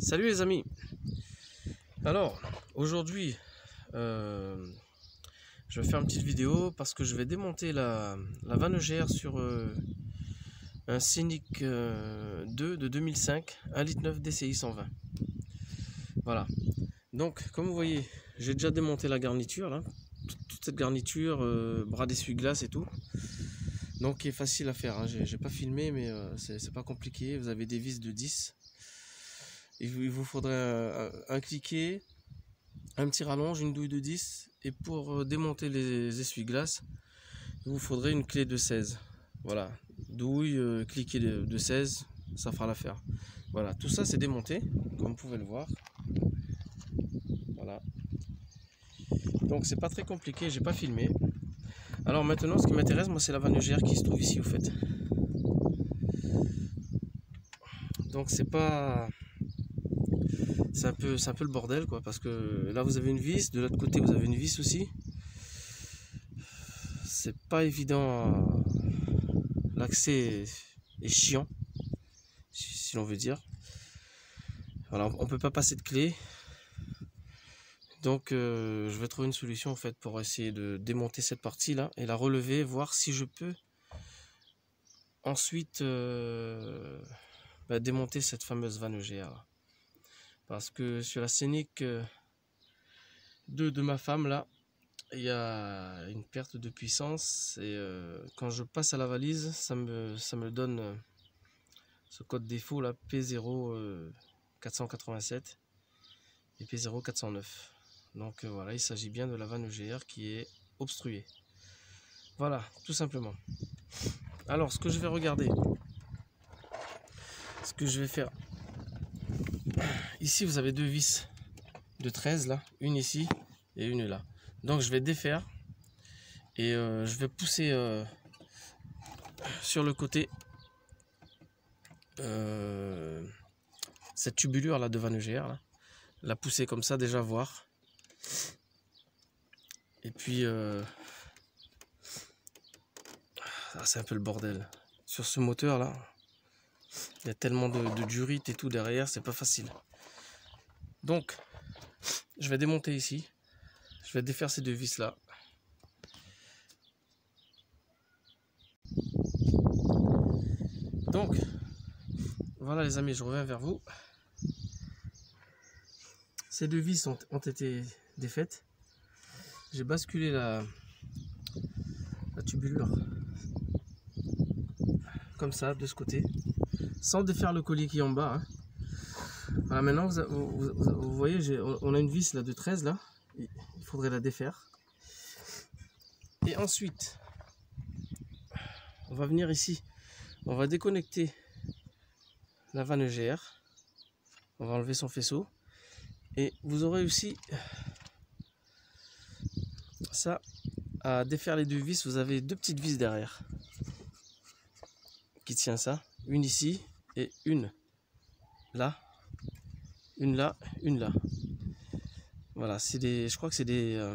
Salut les amis. Alors aujourd'hui je vais faire une petite vidéo parce que je vais démonter la vanne EGR sur un Scénic 2 de 2005 1,9 litre DCI 120. Voilà, donc comme vous voyez j'ai déjà démonté la garniture là, toute cette garniture, bras d'essuie-glace et tout, donc qui est facile à faire, hein. J'ai pas filmé mais c'est pas compliqué. Vous avez des vis de 10. Il vous faudrait un cliquet, un petit rallonge, une douille de 10, et pour démonter les essuie-glaces, il vous faudrait une clé de 16. Voilà, douille, cliquet de 16, ça fera l'affaire. Voilà, tout ça c'est démonté, comme vous pouvez le voir. Voilà. Donc c'est pas très compliqué, j'ai pas filmé. Alors maintenant, ce qui m'intéresse, moi, c'est la vanne EGR qui se trouve ici, au fait. Donc c'est pas... C'est un peu le bordel, quoi, parce que là vous avez une vis, de l'autre côté vous avez une vis aussi. C'est pas évident, l'accès est chiant, si l'on veut dire. Voilà, on peut pas passer de clé. Donc je vais trouver une solution en fait pour essayer de démonter cette partie là et la relever, voir si je peux ensuite démonter cette fameuse vanne EGR. Parce que sur la Scénic 2 de ma femme là, il y a une perte de puissance et quand je passe à la valise, ça me donne ce code défaut là, P0 487 et P0 409. Donc voilà, il s'agit bien de la vanne EGR qui est obstruée. Voilà, tout simplement. Alors ce que je vais regarder, ce que je vais faire, ici vous avez deux vis de 13 là, une ici et une là. Donc je vais défaire et je vais pousser sur le côté cette tubulure là de vanne EGR là. La pousser comme ça, déjà voir. Et puis c'est un peu le bordel sur ce moteur là. Il y a tellement de durite et tout derrière, c'est pas facile. Donc je vais démonter ici, je vais défaire ces deux vis là. Donc voilà les amis, je reviens vers vous. Ces deux vis ont été défaites. J'ai basculé la tubulure comme ça de ce côté, sans défaire le collier qui est en bas, hein. Voilà, maintenant vous voyez, on a une vis là de 13 là, il faudrait la défaire. Et ensuite, on va venir ici, on va déconnecter la vanne EGR, on va enlever son faisceau, et vous aurez aussi ça à défaire les deux vis. Vous avez deux petites vis derrière qui tient ça, une ici et une là, une là, une là. Voilà, c'est des, je crois que c'est des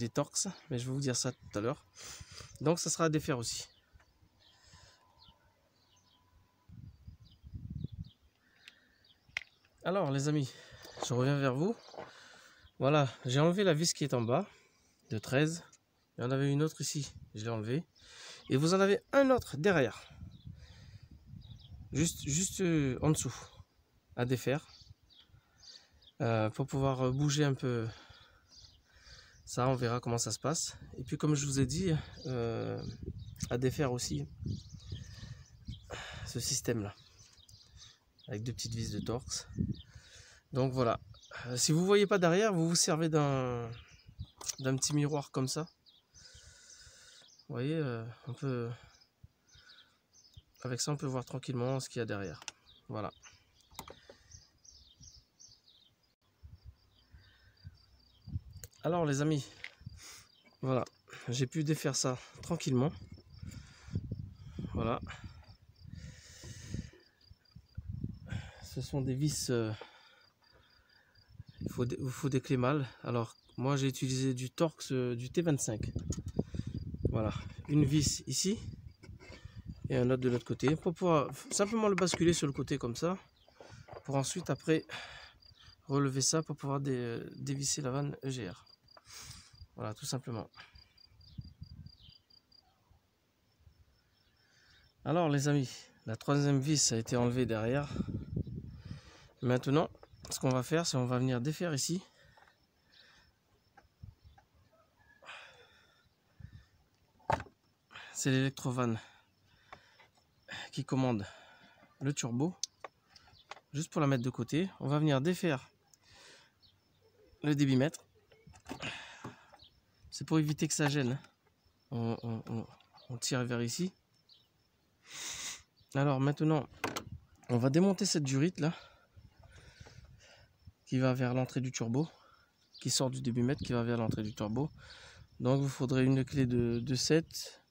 Torx, mais je vais vous dire ça tout à l'heure. Donc ça sera à défaire aussi. Alors les amis, je reviens vers vous. Voilà, j'ai enlevé la vis qui est en bas de 13. Il y en avait une autre ici, je l'ai enlevée. Et vous en avez un autre derrière, juste en dessous, à défaire, pour pouvoir bouger un peu. Ça, on verra comment ça se passe. Et puis comme je vous ai dit, à défaire aussi ce système là, avec deux petites vis de Torx. Donc voilà, si vous ne voyez pas derrière, vous vous servez d'un petit miroir comme ça. Vous voyez, avec ça on peut voir tranquillement ce qu'il y a derrière. Voilà. Alors les amis, voilà, j'ai pu défaire ça tranquillement. Voilà. Ce sont des vis, il vous faut des clés mâles. Alors moi j'ai utilisé du Torx, du T25. Voilà, une vis ici et un autre de l'autre côté pour pouvoir simplement le basculer sur le côté comme ça. pour ensuite après relever ça pour pouvoir dévisser la vanne EGR. Voilà, tout simplement. Alors les amis, la troisième vis a été enlevée derrière. Maintenant, ce qu'on va faire, c'est on va venir défaire ici. C'est l'électrovanne qui commande le turbo. Juste pour la mettre de côté, on va venir défaire le débitmètre. C'est pour éviter que ça gêne. On tire vers ici. Alors maintenant, on va démonter cette durite là, qui va vers l'entrée du turbo, qui sort du débitmètre, qui va vers l'entrée du turbo. Donc vous faudrez une clé de 7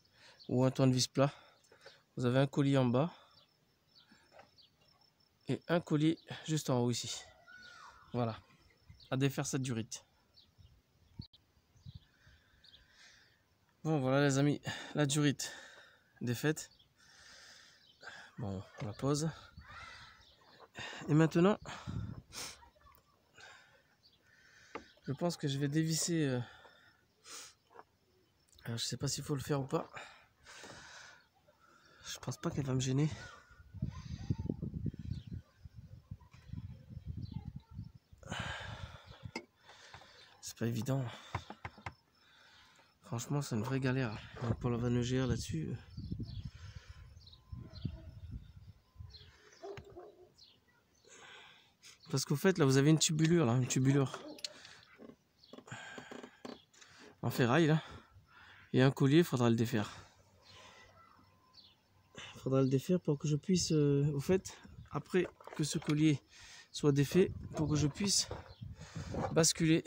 ou un tournevis plat. Vous avez un collier en bas et un collier juste en haut ici. Voilà, à défaire cette durite. Bon voilà les amis, la durite défaite. Bon, on la pose. Et maintenant, je pense que je vais dévisser. Alors, je sais pas s'il faut le faire ou pas. Je pense pas qu'elle va me gêner. C'est pas évident. Franchement, c'est une vraie galère. Donc, pour la vanne EGR là-dessus. Parce qu'au fait, là, vous avez une tubulure, là, une tubulure en ferraille, là. Et un collier, il faudra le défaire. Il faudra le défaire pour que je puisse, au fait, après que ce collier soit défait, pour que je puisse basculer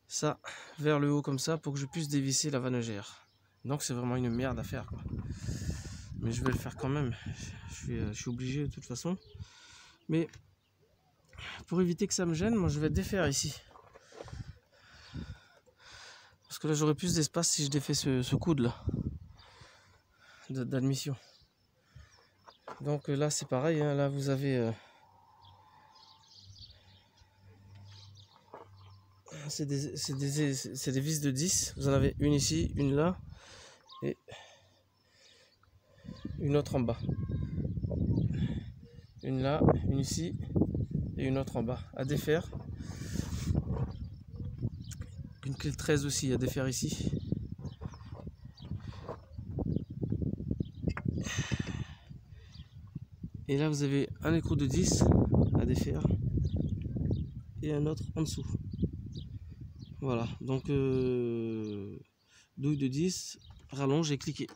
ça vers le haut comme ça, pour que je puisse dévisser la vanne EGR. Donc c'est vraiment une merde à faire, quoi. Mais je vais le faire quand même. Je suis obligé de toute façon. Mais pour éviter que ça me gêne, moi je vais défaire ici. Parce que là j'aurai plus d'espace si je défais ce coude là d'admission. Donc là c'est pareil, hein, là vous avez c'est des vis de 10. Vous en avez une ici, une là et une autre en bas. Une là, une ici et une autre en bas à défaire. Une clé de 13 aussi à défaire ici. Et là vous avez un écrou de 10 à défaire et un autre en dessous. Voilà, donc douille de 10, rallonge et cliquer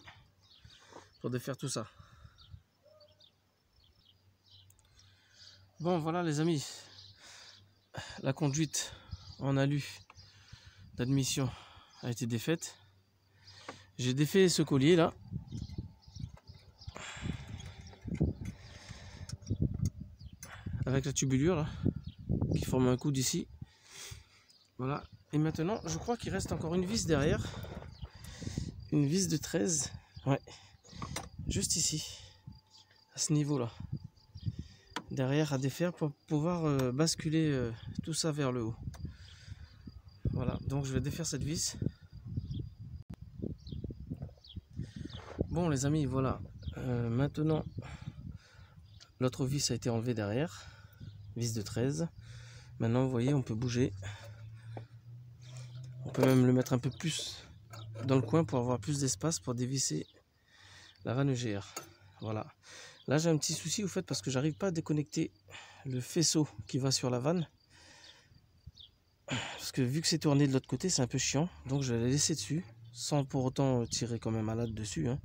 pour défaire tout ça. Bon voilà les amis, la conduite en alu d'admission a été défaite. J'ai défait ce collier là. Avec la tubulure là, qui forme un coude ici. Voilà. Et maintenant, je crois qu'il reste encore une vis derrière. Une vis de 13. Ouais. Juste ici. À ce niveau là. Derrière à défaire pour pouvoir basculer tout ça vers le haut. Voilà. Donc je vais défaire cette vis. Bon les amis, voilà. Maintenant, l'autre vis a été enlevée derrière. Vis de 13. Maintenant, vous voyez, on peut bouger. On peut même le mettre un peu plus dans le coin pour avoir plus d'espace pour dévisser la vanne EGR. Voilà. Là, j'ai un petit souci au fait parce que j'arrive pas à déconnecter le faisceau qui va sur la vanne. Parce que vu que c'est tourné de l'autre côté, c'est un peu chiant. Donc, je vais la laisser dessus sans pour autant tirer quand même à la dessus. Hein.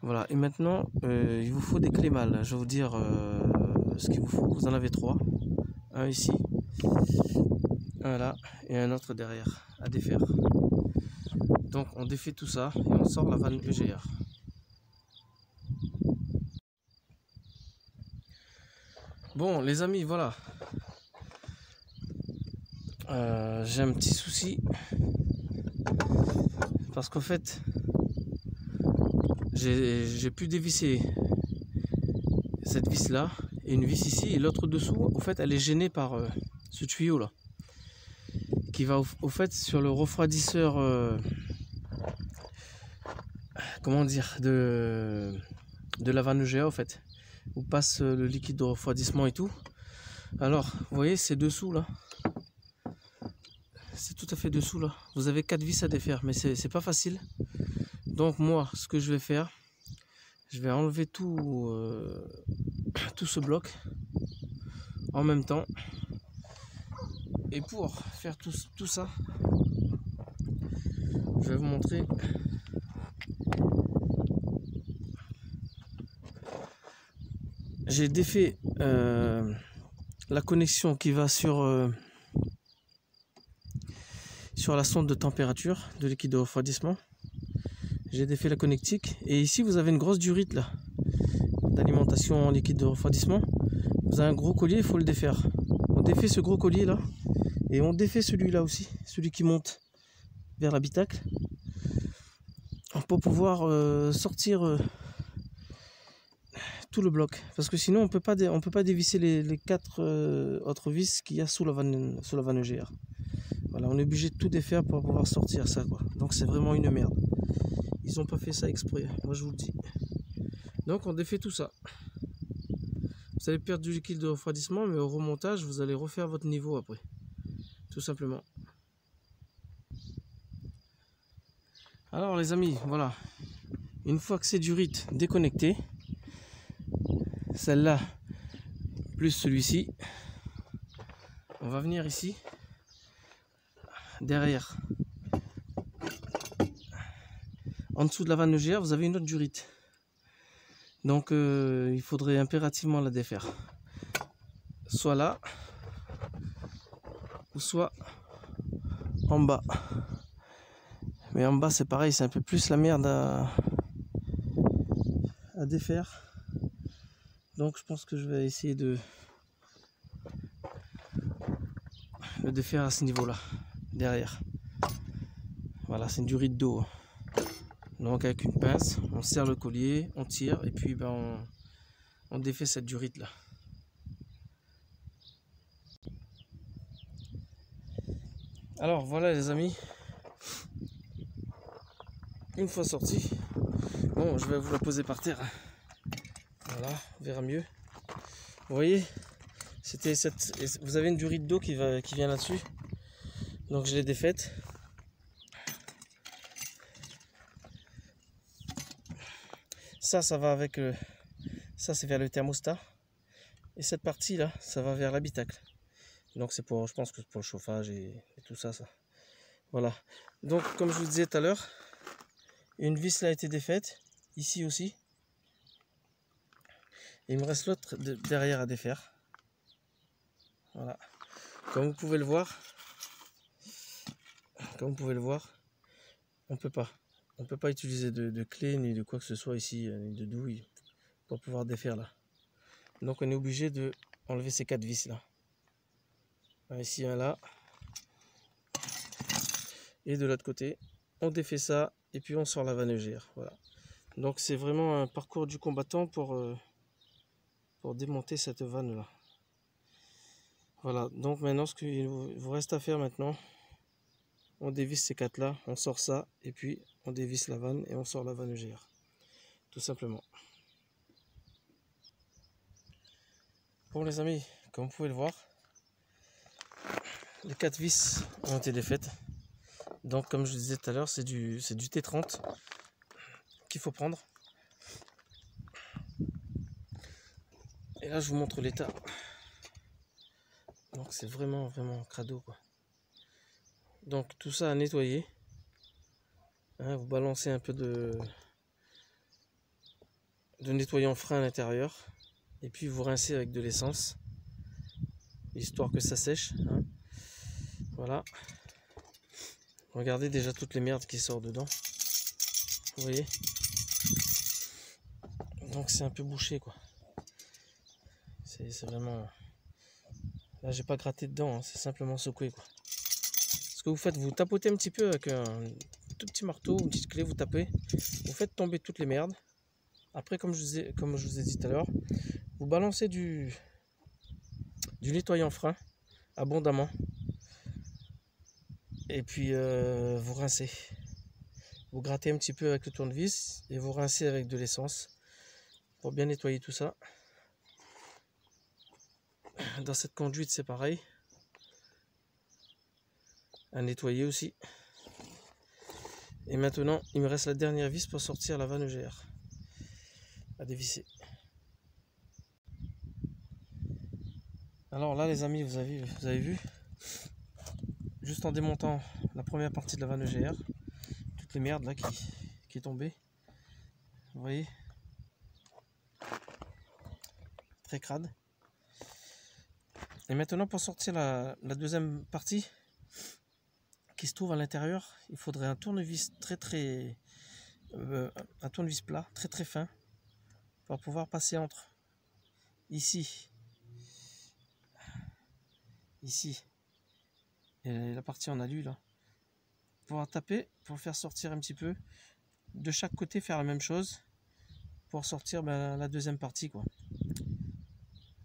Voilà. Et maintenant, il vous faut des clés mâles. Je vais vous dire ce qu'il vous faut. Vous en avez 3. Un ici. Un là et un autre derrière à défaire. Donc on défait tout ça et on sort la vanne EGR. Bon les amis, voilà. J'ai un petit souci parce qu'en fait j'ai pu dévisser cette vis là et une vis ici, et l'autre dessous, au fait, elle est gênée par ce tuyau là, qui va au fait sur le refroidisseur, comment dire, de la vanne EGA, au fait, où passe le liquide de refroidissement et tout. Alors, vous voyez, c'est dessous là, c'est tout à fait dessous là. Vous avez 4 vis à défaire, mais c'est pas facile. Donc moi, ce que je vais faire, je vais enlever tout ce bloc en même temps. Et pour faire tout ça, je vais vous montrer. J'ai défait la connexion qui va sur la sonde de température de liquide de refroidissement. J'ai défait la connectique. Et ici, vous avez une grosse durite là d'alimentation en liquide de refroidissement. Vous avez un gros collier, il faut le défaire. On défait ce gros collier là. Et on défait celui-là aussi, celui qui monte vers l'habitacle, pour pouvoir sortir tout le bloc. Parce que sinon on peut pas dévisser les 4 autres vis qu'il y a sous la vanne EGR. Voilà, on est obligé de tout défaire pour pouvoir sortir ça, quoi. Donc c'est vraiment une merde. Ils n'ont pas fait ça exprès, moi je vous le dis. Donc on défait tout ça. Vous allez perdre du liquide de refroidissement, mais au remontage, vous allez refaire votre niveau après. Tout simplement. Alors les amis, voilà. Une fois que ces durites déconnectées, celle-là plus celui-ci, on va venir ici, derrière. En dessous de la vanne EGR, vous avez une autre durite. Donc il faudrait impérativement la défaire. Soit là, ou soit en bas. Mais en bas c'est pareil, c'est un peu plus la merde à défaire. Donc je pense que je vais essayer de le défaire à ce niveau là, derrière. Voilà, c'est une durite d'eau. Donc avec une pince, on serre le collier, on tire et puis ben, on défait cette durite là. Alors voilà les amis, une fois sorti, bon je vais vous la poser par terre. Voilà, on verra mieux. Vous voyez, c'était vous avez une durite d'eau qui vient là-dessus. Donc je l'ai défaite. Ça va avec ça c'est vers le thermostat. Et cette partie là, ça va vers l'habitacle. Donc c'est pour, je pense que c'est pour le chauffage et tout ça, ça. Voilà. Donc comme je vous disais tout à l'heure, une vis là a été défaite, ici aussi. Et il me reste l'autre derrière à défaire. Voilà. Comme vous pouvez le voir, on peut pas utiliser de clé ni de quoi que ce soit ici, ni de douille pour pouvoir défaire là. Donc on est obligé de enlever ces 4 vis là. Ici un là. Et de l'autre côté, on défait ça et puis on sort la vanne EGR. Voilà. Donc c'est vraiment un parcours du combattant pour démonter cette vanne là. Voilà, donc maintenant ce qu'il vous reste à faire maintenant, on dévisse ces 4 là, on sort ça et puis on dévisse la vanne et on sort la vanne EGR. Tout simplement. Bon les amis, comme vous pouvez le voir, les 4 vis ont été défaites. Donc comme je vous disais tout à l'heure, c'est du T30 qu'il faut prendre. Et là je vous montre l'état. Donc c'est vraiment crado quoi. Donc tout ça à nettoyer. Hein, vous balancez un peu de nettoyant frein à l'intérieur. Et puis vous rincez avec de l'essence. Histoire que ça sèche. Hein. Voilà. Regardez déjà toutes les merdes qui sortent dedans. Vous voyez? Donc c'est un peu bouché quoi. C'est vraiment... Là j'ai pas gratté dedans, hein, c'est simplement secoué quoi. Ce que vous faites, vous tapotez un petit peu avec un tout petit marteau, une petite clé, vous tapez. Vous faites tomber toutes les merdes. Après, comme je vous ai dit tout à l'heure, vous balancez du nettoyant frein abondamment. Et puis vous rincez. Vous grattez un petit peu avec le tournevis et vous rincez avec de l'essence pour bien nettoyer tout ça. Dans cette conduite, c'est pareil. À nettoyer aussi. Et maintenant, il me reste la dernière vis pour sortir la vanne EGR. À dévisser. Alors là, les amis, vous avez vu, juste en démontant la première partie de la vanne EGR, toutes les merdes là qui est tombée. Vous voyez, très crade. Et maintenant, pour sortir la deuxième partie qui se trouve à l'intérieur, il faudrait un tournevis un tournevis plat, très fin, pour pouvoir passer entre ici et la partie en alu là, pouvoir taper pour faire sortir un petit peu de chaque côté, faire la même chose pour sortir la deuxième partie quoi,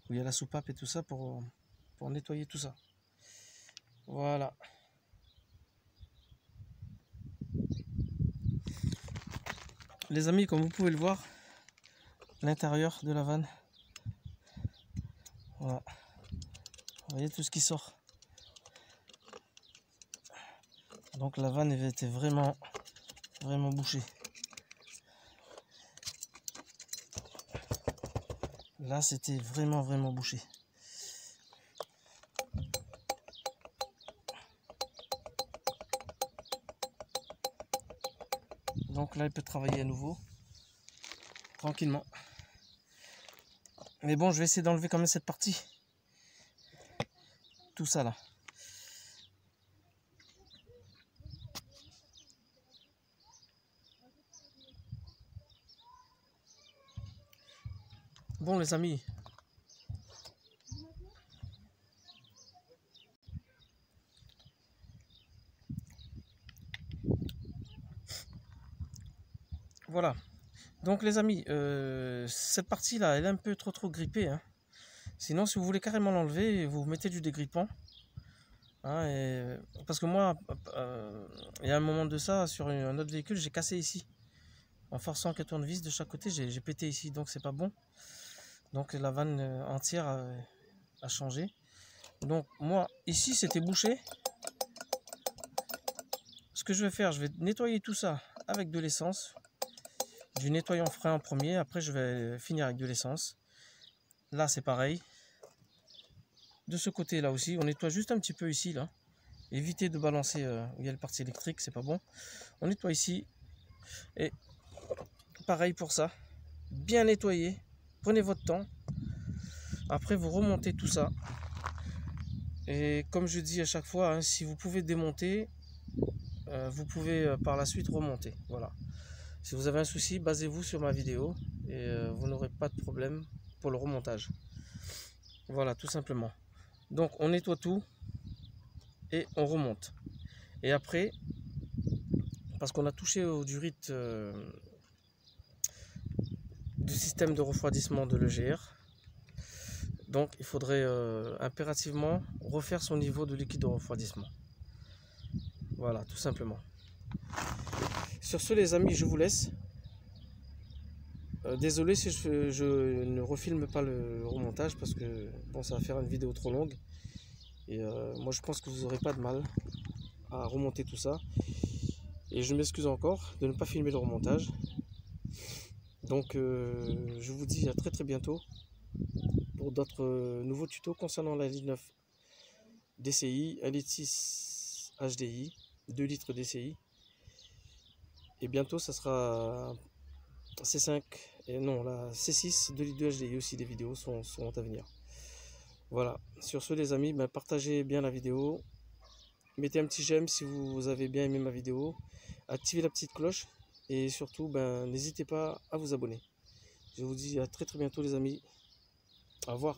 où il y a la soupape et tout ça pour nettoyer tout ça. Voilà. Les amis, comme vous pouvez le voir, l'intérieur de la vanne, voilà, vous voyez tout ce qui sort. Donc la vanne était vraiment bouchée. Là c'était vraiment bouché. Donc là il peut travailler à nouveau tranquillement. Mais bon, je vais essayer d'enlever quand même cette partie, tout ça là. Bon les amis, voilà. Donc les amis, cette partie là, elle est un peu trop grippée, hein. Sinon, si vous voulez carrément l'enlever, vous mettez du dégrippant. Hein, parce que moi, il y a un moment de ça, sur un autre véhicule, j'ai cassé ici. En forçant avec un tournevis de chaque côté, j'ai pété ici, donc c'est pas bon. Donc la vanne entière a changé. Donc moi, ici, c'était bouché. Ce que je vais faire, je vais nettoyer tout ça avec de l'essence. Du nettoyant frein en premier, après je vais finir avec de l'essence. Là c'est pareil. De ce côté là aussi, on nettoie juste un petit peu ici là. Évitez de balancer où il y a le parti électrique, c'est pas bon. On nettoie ici. Et pareil pour ça. Bien nettoyer. Prenez votre temps. Après vous remontez tout ça. Et comme je dis à chaque fois, hein, si vous pouvez démonter, vous pouvez par la suite remonter. Voilà. Si vous avez un souci, basez-vous sur ma vidéo et vous n'aurez pas de problème pour le remontage. Voilà, tout simplement. Donc on nettoie tout et on remonte. Et après, parce qu'on a touché au durite du système de refroidissement de l'EGR, donc il faudrait impérativement refaire son niveau de liquide de refroidissement. Voilà, tout simplement. Sur ce les amis, je vous laisse. Désolé si je ne refilme pas le remontage parce que bon, ça va faire une vidéo trop longue. Et moi je pense que vous n'aurez pas de mal à remonter tout ça. Et je m'excuse encore de ne pas filmer le remontage. Donc je vous dis à très bientôt pour d'autres nouveaux tutos concernant la ligne 9 DCI, 1,6 litre HDI, 2 litres DCI. Et bientôt ça sera C5, et non la C6, 2 litres de HDI aussi, des vidéos seront à venir. Voilà, sur ce les amis, partagez bien la vidéo, mettez un petit j'aime si vous avez bien aimé ma vidéo, activez la petite cloche et surtout n'hésitez pas à vous abonner. Je vous dis à très bientôt les amis, au revoir.